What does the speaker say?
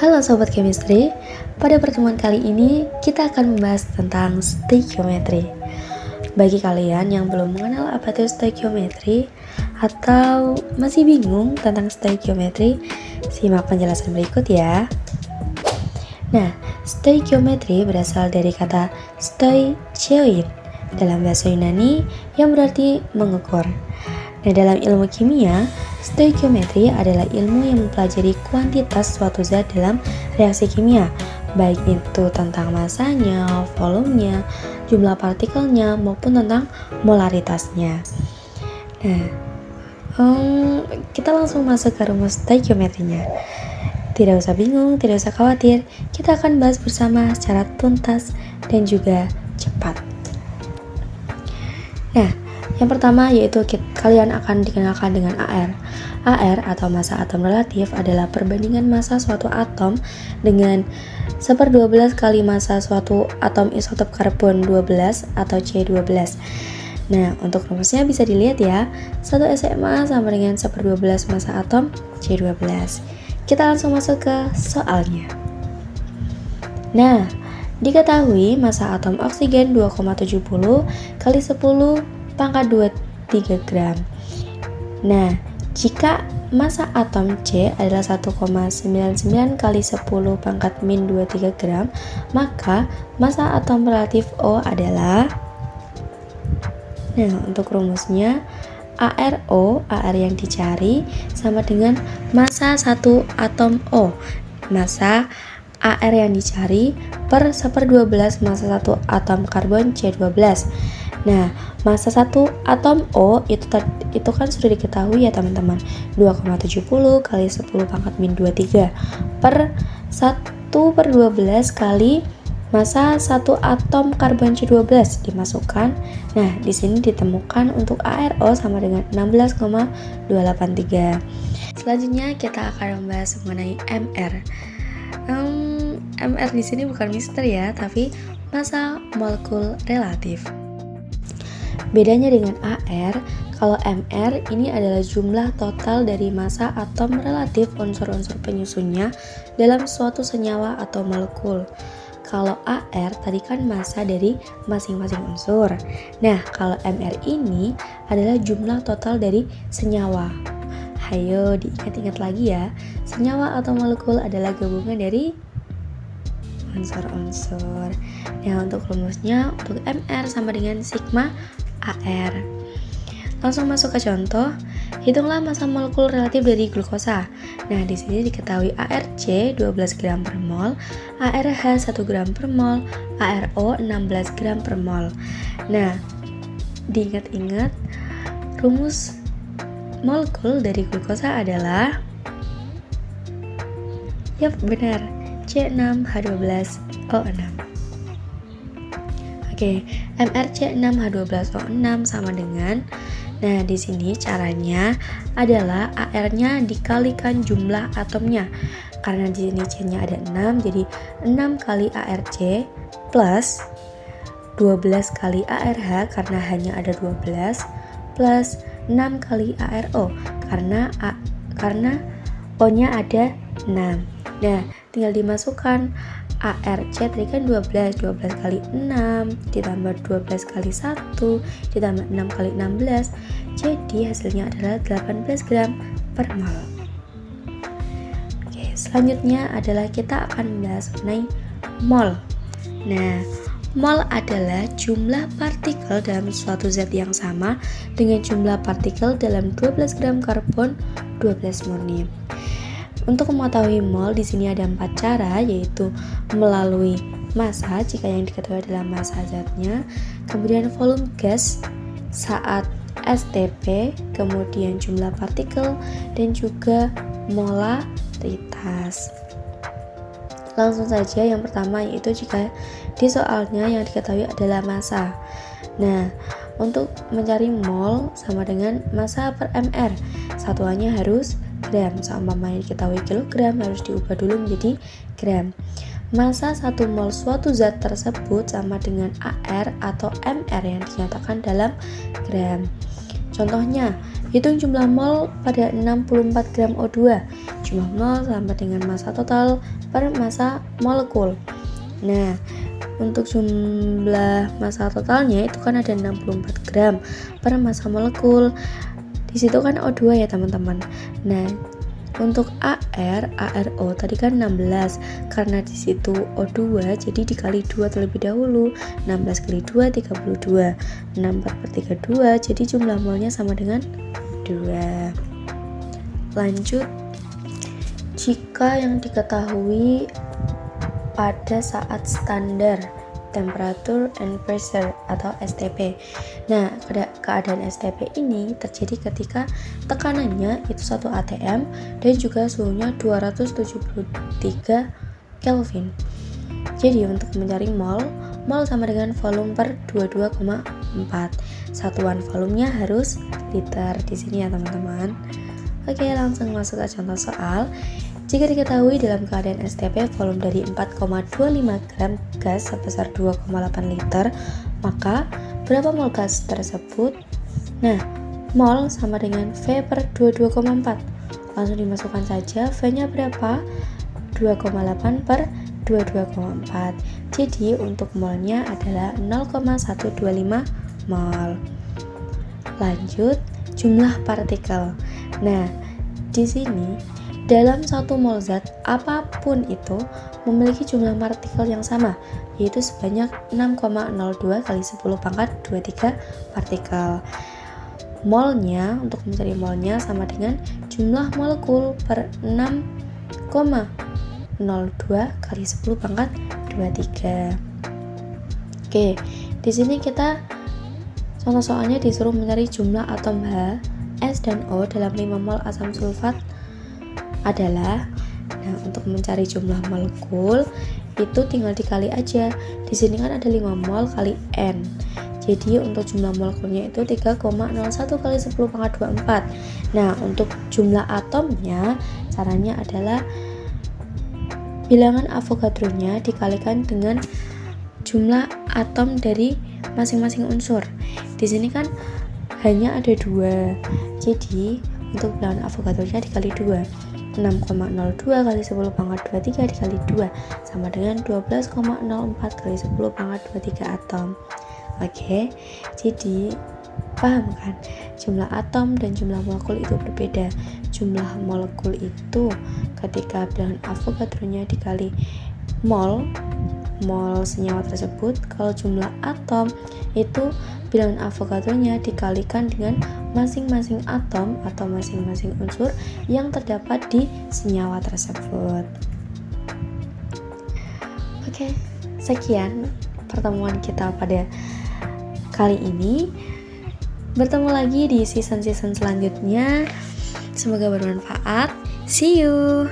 Halo Sobat Chemistry, pada pertemuan kali ini kita akan membahas tentang stoikiometri. Bagi kalian yang belum mengenal apa itu stoikiometri atau masih bingung tentang stoikiometri, simak penjelasan berikut ya. Nah, stoikiometri berasal dari kata stoichein dalam bahasa Yunani yang berarti mengukur. Nah, dalam ilmu kimia, stoikiometri adalah ilmu yang mempelajari kuantitas suatu zat dalam reaksi kimia, baik itu tentang masanya, volumenya, jumlah partikelnya, maupun tentang molaritasnya. Nah, kita langsung masuk ke rumus stoikiometrinya. Tidak usah bingung, tidak usah khawatir, kita akan bahas bersama secara tuntas dan juga cepat. Nah, yang pertama yaitu kalian akan dikenalkan dengan AR. AR atau massa atom relatif adalah perbandingan massa suatu atom dengan 1/12 kali massa suatu atom isotop karbon 12 atau C12. Nah, untuk rumusnya bisa dilihat ya. 1 SMA sama dengan 1/12 massa atom C12. Kita langsung masuk ke soalnya. Nah, diketahui massa atom oksigen 2,70 kali 10 pangkat 23 gram. Nah, jika massa atom C adalah 1,99 kali 10 pangkat min 23 gram, maka massa atom relatif O adalah, nah untuk rumusnya ARO, AR yang dicari sama dengan massa satu atom O. Massa AR yang dicari per 1/12 massa satu atom karbon C12. Nah, massa satu atom O itu kan sudah diketahui ya teman-teman, 2,70 kali 10 pangkat min 23 per 1/12 kali massa satu atom karbon C12 dimasukkan. Nah, di sini ditemukan untuk ARO sama dengan 16,283. Selanjutnya kita akan membahas mengenai MR. MR di sini bukan mister ya, tapi massa molekul relatif. Bedanya dengan AR, kalau MR ini adalah jumlah total dari massa atom relatif unsur-unsur penyusunnya dalam suatu senyawa atau molekul. Kalau AR tadi kan massa dari masing-masing unsur. Nah, kalau MR ini adalah jumlah total dari senyawa. Hayo diingat-ingat lagi ya, senyawa atau molekul adalah gabungan dari unsur-unsur. Nah, untuk rumusnya untuk MR sama dengan sigma AR. Langsung masuk ke contoh. Hitunglah massa molekul relatif dari glukosa. Nah, di sini diketahui ARC 12 gram per mol, ARH 1 gram per mol, ARO 16 gram per mol. Nah, diingat-ingat rumus molekul dari glukosa adalah, yap benar, C6H12O6. Oke, MrC6H12O6 sama dengan, nah di sini caranya adalah AR-nya dikalikan jumlah atomnya. Karena di sini C-nya ada 6, jadi 6 kali ARC plus 12 kali ARH karena hanya ada 12 plus 6 kali ARO karena O-nya ada 6. Nah, tinggal dimasukkan ARC tadi kan 12 kali 6 ditambah 12 kali 1 ditambah 6 kali 16, jadi hasilnya adalah 18 gram per mol. Oke, selanjutnya adalah kita akan membahas mengenai mol. Nah, mol adalah jumlah partikel dalam suatu zat yang sama dengan jumlah partikel dalam 12 gram karbon 12 murni. Untuk mengetahui mol di sini ada 4 cara, yaitu melalui massa jika yang diketahui adalah massa zatnya, kemudian volume gas saat STP, kemudian jumlah partikel dan juga molaritas. Langsung saja yang pertama yaitu jika di soalnya yang diketahui adalah massa. Nah, untuk mencari mol sama dengan massa per mr, satuannya harus gram. Seumpamanya diketahui kilogram harus diubah dulu menjadi gram. Massa 1 mol suatu zat tersebut sama dengan AR atau MR yang dinyatakan dalam gram. Contohnya, Hitung jumlah mol pada 64 gram O2. Jumlah mol sama dengan massa total per massa molekul. Nah, untuk jumlah massa totalnya itu kan ada 64 gram per massa molekul. Di situ kan O2 ya teman-teman. Nah, untuk ARO tadi kan 16, karena di situ O2 jadi dikali 2 terlebih dahulu. 16 kali 2 32. 64 per 32 jadi jumlah molnya sama dengan 2. Lanjut, jika yang diketahui pada saat standar temperature and pressure atau STP. Nah, keadaan STP ini terjadi ketika tekanannya itu 1 atm dan juga suhunya 273 Kelvin. Jadi untuk mencari mol sama dengan volume per 22,4. Satuan volumenya harus liter di sini ya teman-teman. Oke, langsung masuk ke contoh soal. Jika diketahui dalam keadaan STP volume dari 4,25 gram gas sebesar 2,8 liter, maka berapa mol gas tersebut? Nah, mol sama dengan V per 22,4. Langsung dimasukkan saja, V-nya berapa? 2,8 per 22,4. Jadi untuk molnya adalah 0,125 mol. Lanjut, jumlah partikel. Nah, di sini dalam 1 mol zat apapun itu memiliki jumlah partikel yang sama, yaitu sebanyak 6,02 kali 10 pangkat 23 partikel. Molnya, untuk mencari molnya sama dengan jumlah molekul per 6,02 kali 10 pangkat 23. Oke, di sini kita contoh soalnya disuruh mencari jumlah atom H, S, dan O dalam 5 mol asam sulfat adalah, nah untuk mencari jumlah molekul itu tinggal dikali aja. Di sini kan ada 5 mol kali N. Jadi untuk jumlah molekulnya itu 3,01 kali 10 pangkat 24. Nah, untuk jumlah atomnya caranya adalah bilangan Avogadro-nya dikalikan dengan jumlah atom dari masing-masing unsur. Di sini kan hanya ada 2. Jadi untuk bilangan Avogadro-nya dikali 2. 6,02 kali 10 pangkat 23 dikali 2 sama dengan 12,04 kali 10 pangkat 23 atom. Oke, jadi paham kan? Jumlah atom dan jumlah molekul itu berbeda. Jumlah molekul itu ketika bilangan Avogadro-nya dikali mol senyawa tersebut. Kalau jumlah atom itu bilangan Avogadro-nya dikalikan dengan masing-masing atom atau masing-masing unsur yang terdapat di senyawa tersebut. Oke, sekian pertemuan kita pada kali ini. Bertemu lagi di season-season selanjutnya. Semoga bermanfaat. See you.